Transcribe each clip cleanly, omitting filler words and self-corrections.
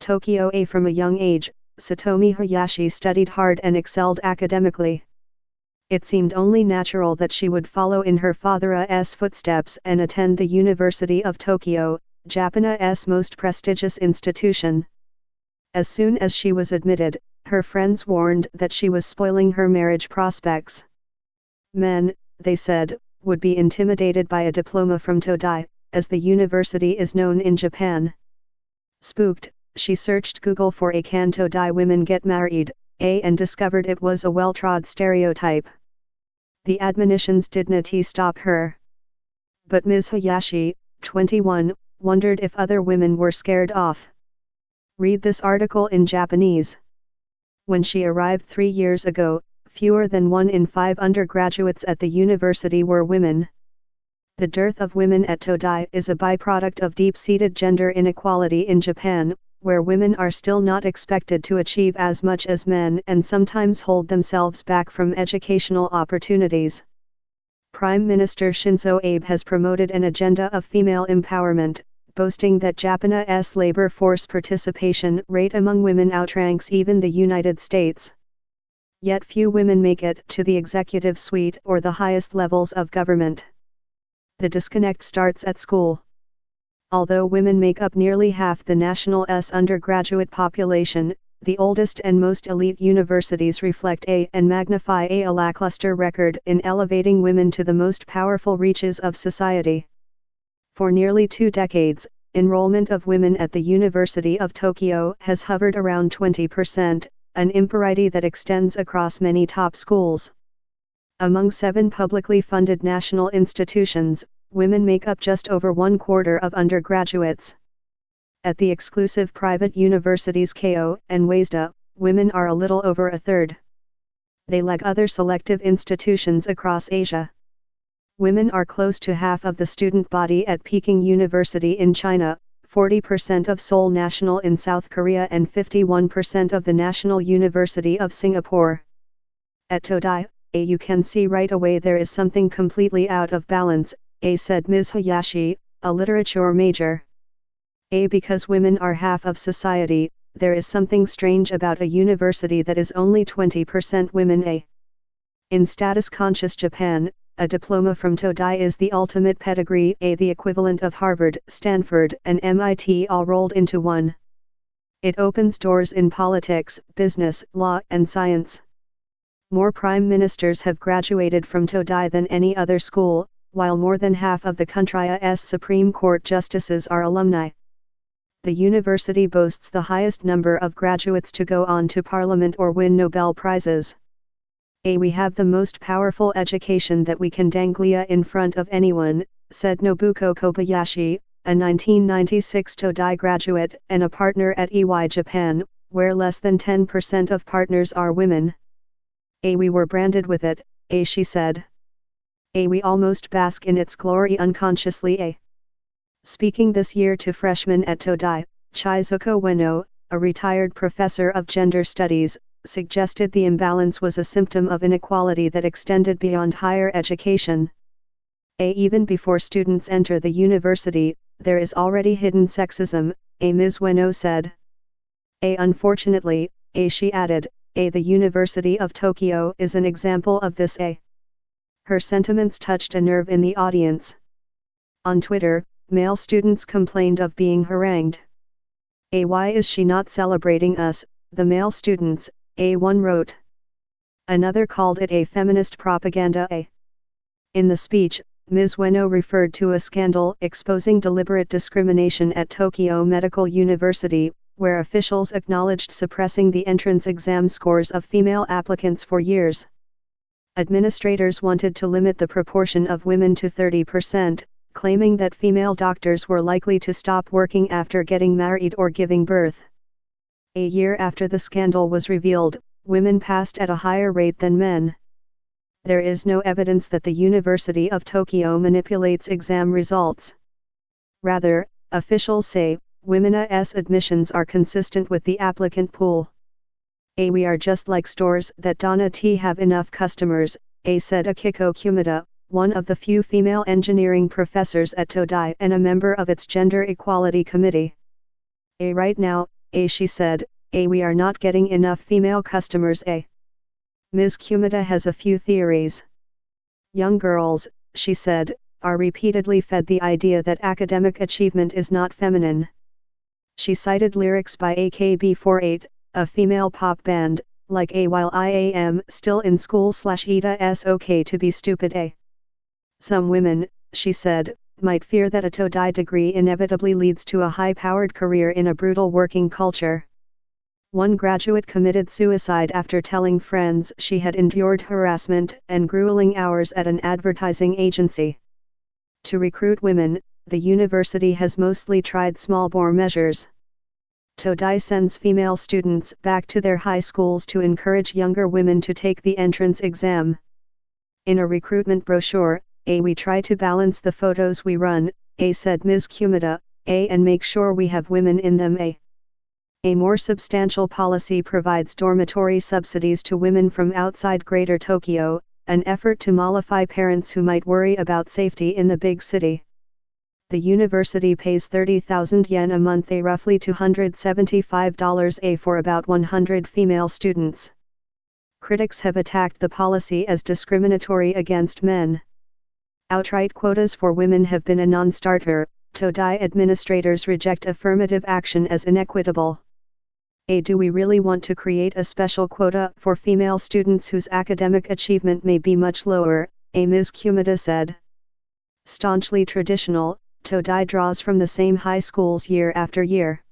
Tokyo. From a young age, Satomi Hayashi studied hard and excelled academically. It seemed only natural that she would follow in her father's footsteps and attend the University of Tokyo, Japan's most prestigious institution. As soon as she was admitted, her friends warned that she was spoiling her marriage prospects. Men, they said, would be intimidated by a diploma from Todai, as the university is known in Japan. Spooked, she searched Google for "Can Todai women get married?" and discovered it was a well-trod stereotype. The admonitions didn't stop her. But Ms. Hayashi, 21, wondered if other women were scared off. Read this article in Japanese. When she arrived 3 years ago, fewer than 1 in 5 undergraduates at the university were women. The dearth of women at Todai is a byproduct of deep-seated gender inequality in Japan, where women are still not expected to achieve as much as men and sometimes hold themselves back from educational opportunities. Prime Minister Shinzo Abe has promoted an agenda of female empowerment, boasting that Japan's labor force participation rate among women outranks even the United States. Yet few women make it to the executive suite or the highest levels of government. The disconnect starts at school. Although women make up nearly half the national's undergraduate population, the oldest and most elite universities reflect and magnify a lackluster record in elevating women to the most powerful reaches of society. For nearly 2 decades, enrollment of women at the University of Tokyo has hovered around 20%, an imparity that extends across many top schools. Among 7 publicly funded national institutions, women make up just over 1/4 of undergraduates. At the exclusive private universities Keio and Waseda, women are a little over 1/3. They lag other selective institutions across Asia. Women are close to half of the student body at Peking University in China, 40% of Seoul National in South Korea and 51% of the National University of Singapore. At Todai, you can see right away there is something completely out of balance, said Ms. Hayashi, a literature major. Because women are half of society, there is something strange about a university that is only 20% women. In status-conscious Japan, a diploma from Todai is the ultimate pedigree, the equivalent of Harvard, Stanford, and MIT all rolled into one. It opens doors in politics, business, law, and science. More prime ministers have graduated from Todai than any other school, while more than half of the country's Supreme Court justices are alumni. The university boasts the highest number of graduates to go on to parliament or win Nobel Prizes. We have the most powerful education that we can dangle in front of anyone, said Nobuko Kobayashi, a 1996 Todai graduate and a partner at EY Japan, where less than 10% of partners are women. We were branded with it, she said. We almost bask in its glory unconsciously. Speaking this year to freshmen at Todai, Chizuko Ueno, a retired professor of gender studies, suggested the imbalance was a symptom of inequality that extended beyond higher education. Even before students enter the university, there is already hidden sexism, Ms. Ueno said. Unfortunately, she added, the University of Tokyo is an example of this. Her sentiments touched a nerve in the audience. On Twitter, male students complained of being harangued. Why is she not celebrating us, the male students, one wrote. Another called it a feminist propaganda. In the speech, Ms. Ueno referred to a scandal exposing deliberate discrimination at Tokyo Medical University, where officials acknowledged suppressing the entrance exam scores of female applicants for years. Administrators wanted to limit the proportion of women to 30%, claiming that female doctors were likely to stop working after getting married or giving birth. A year after the scandal was revealed, women passed at a higher rate than men. There is no evidence that the University of Tokyo manipulates exam results. Rather, officials say, women's admissions are consistent with the applicant pool. We are just like stores that don't have enough customers, said Akiko Kumida, one of the few female engineering professors at Todai and a member of its Gender Equality Committee. Right now, she said, we are not getting enough female customers. Ms. Kumita has a few theories. Young girls, she said, are repeatedly fed the idea that academic achievement is not feminine. She cited lyrics by AKB48, a female pop band, like while I am still in school /it's okay to be stupid. Some women, she said, might fear that a Todai degree inevitably leads to a high-powered career in a brutal working culture. One graduate committed suicide after telling friends she had endured harassment and grueling hours at an advertising agency. To recruit women, the university has mostly tried small-bore measures. Todai sends female students back to their high schools to encourage younger women to take the entrance exam. In a recruitment brochure, we try to balance the photos we run, said Ms. Kumita, and make sure we have women in them. A more substantial policy provides dormitory subsidies to women from outside Greater Tokyo, an effort to mollify parents who might worry about safety in the big city. The university pays 30,000 yen a month, roughly $275 for about 100 female students. Critics have attacked the policy as discriminatory against men. Outright quotas for women have been a non-starter. Todai administrators reject affirmative action as inequitable. Do we really want to create a special quota for female students whose academic achievement may be much lower? Ms. Kumita said. Staunchly traditional, Todai draws from the same high schools year after year.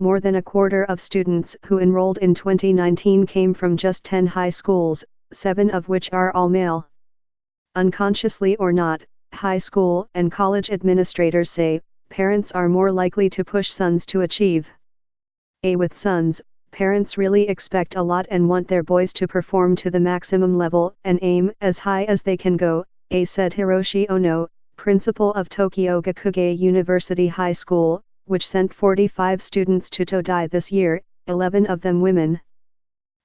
More than a quarter of students who enrolled in 2019 came from just 10 high schools, 7 of which are all male. Unconsciously or not, high school and college administrators say, parents are more likely to push sons to achieve. With sons, parents really expect a lot and want their boys to perform to the maximum level and aim as high as they can go, said Hiroshi Ono, principal of Tokyo Gakugei University High School, which sent 45 students to Todai this year, 11 of them women.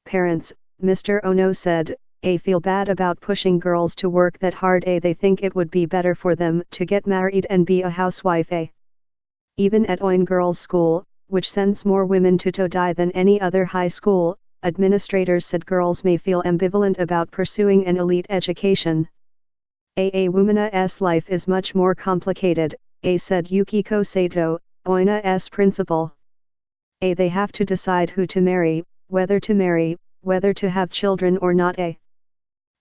Parents, Mr. Ono said, feel bad about pushing girls to work that hard. They think it would be better for them to get married and be a housewife. Even at Oin Girls' School, which sends more women to Todai than any other high school, administrators said girls may feel ambivalent about pursuing an elite education. A woman's life is much more complicated, said Yukiko Sato, Oina's principal. They have to decide who to marry, whether to have children or not.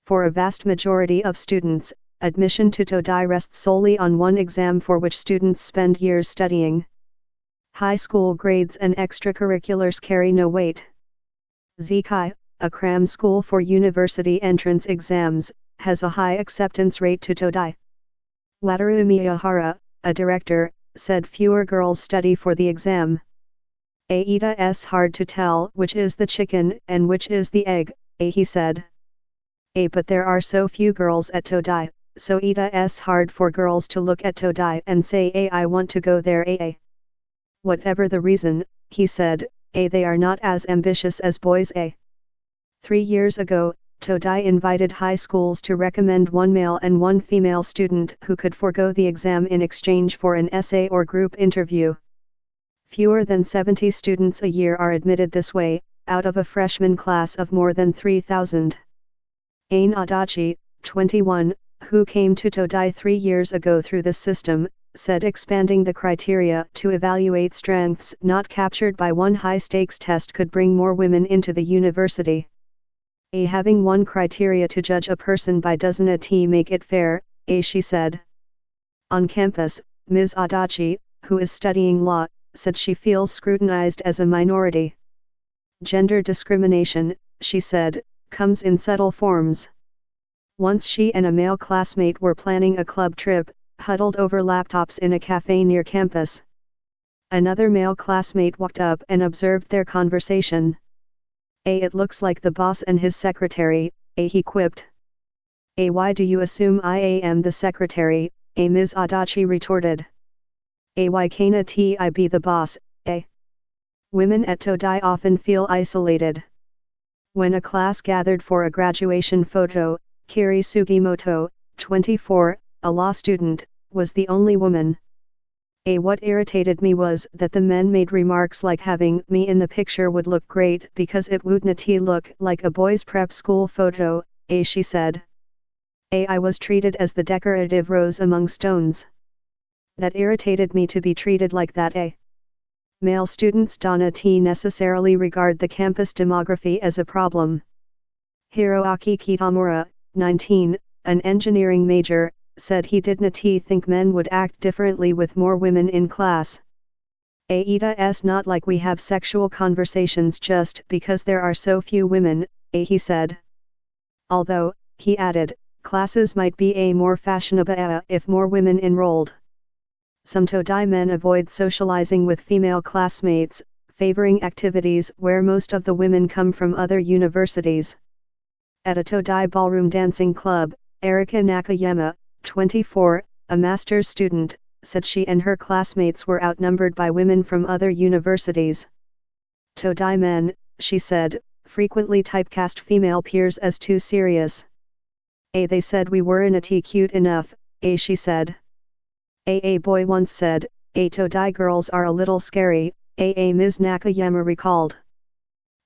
For a vast majority of students, admission to Todai rests solely on one exam for which students spend years studying. High school grades and extracurriculars carry no weight. Zikai, a cram school for university entrance exams, has a high acceptance rate to Todai. Wataru Miyahara, a director, said fewer girls study for the exam. It's hard to tell which is the chicken and which is the egg, he said. But there are so few girls at Todai, so it's hard for girls to look at Todai and say I want to go there. Whatever the reason, he said, they are not as ambitious as boys. 3 years ago, Todai invited high schools to recommend one male and one female student who could forego the exam in exchange for an essay or group interview. Fewer than 70 students a year are admitted this way, out of a freshman class of more than 3,000. Ain Adachi, 21, who came to Todai 3 years ago through this system, said expanding the criteria to evaluate strengths not captured by one high-stakes test could bring more women into the university. Having one criteria to judge a person by doesn't make it fair, she said. On campus, Ms. Adachi, who is studying law, said she feels scrutinized as a minority. Gender discrimination, she said, comes in subtle forms. Once she and a male classmate were planning a club trip, huddled over laptops in a cafe near campus. Another male classmate walked up and observed their conversation. It looks like the boss and his secretary, he quipped. Why do you assume I am the secretary, Ms. Adachi retorted. Why can't I be the boss, Women at Todai often feel isolated. When a class gathered for a graduation photo, Kiri Sugimoto, 24, a law student, was the only woman. What irritated me was that the men made remarks like having me in the picture would look great because it would not look like a boys' prep school photo, she said. I was treated as the decorative rose among stones. That irritated me to be treated like that. Male students do not necessarily regard the campus demography as a problem. Hiroaki Kitamura, 19, an engineering major, said he did not think men would act differently with more women in class. It's not like we have sexual conversations just because there are so few women, he said. Although, he added, classes might be more fashionable if more women enrolled. Some Todai men avoid socializing with female classmates, favoring activities where most of the women come from other universities. At a Todai ballroom dancing club, Erika Nakayama, 24, a master's student, said she and her classmates were outnumbered by women from other universities. Todai men, she said, frequently typecast female peers as too serious. They said we weren't cute enough, she said. A boy once said, Todai girls are a little scary, Ms. Nakayama recalled.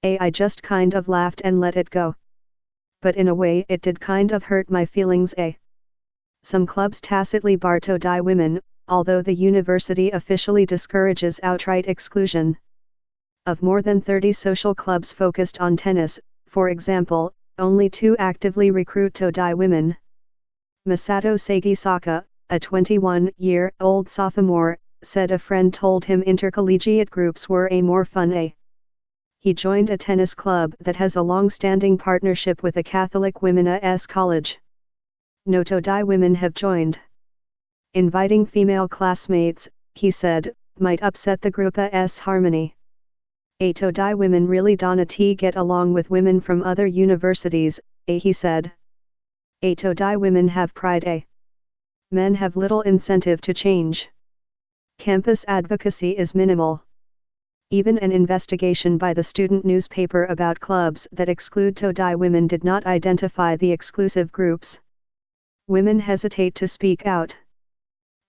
I just kind of laughed and let it go. But in a way it did kind of hurt my feelings. Some clubs tacitly bar Todai women, although the university officially discourages outright exclusion. Of more than 30 social clubs focused on tennis, for example, only 2 actively recruit Todai women. Masato Sagisaka, a 21-year-old sophomore, said a friend told him intercollegiate groups were more fun. He joined a tennis club that has a long-standing partnership with a Catholic women's college. No Todai women have joined. Inviting female classmates, he said, might upset the group's harmony. Todai women really don't get along with women from other universities, he said. Todai women have pride. Men have little incentive to change. Campus advocacy is minimal. Even an investigation by the student newspaper about clubs that exclude Todai women did not identify the exclusive groups. Women hesitate to speak out.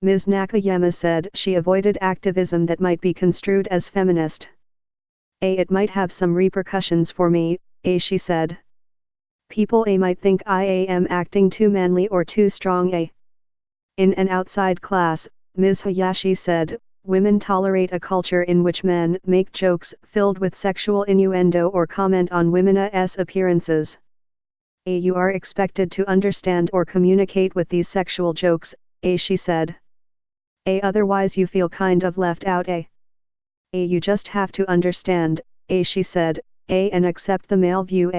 Ms. Nakayama said she avoided activism that might be construed as feminist. It might have some repercussions for me, she said. People might think I am acting too manly or too strong. In an outside class, Ms. Hayashi said, women tolerate a culture in which men make jokes filled with sexual innuendo or comment on women's appearances. You are expected to understand or communicate with these sexual jokes, she said. Otherwise you feel kind of left out. You just have to understand, she said, and accept the male view.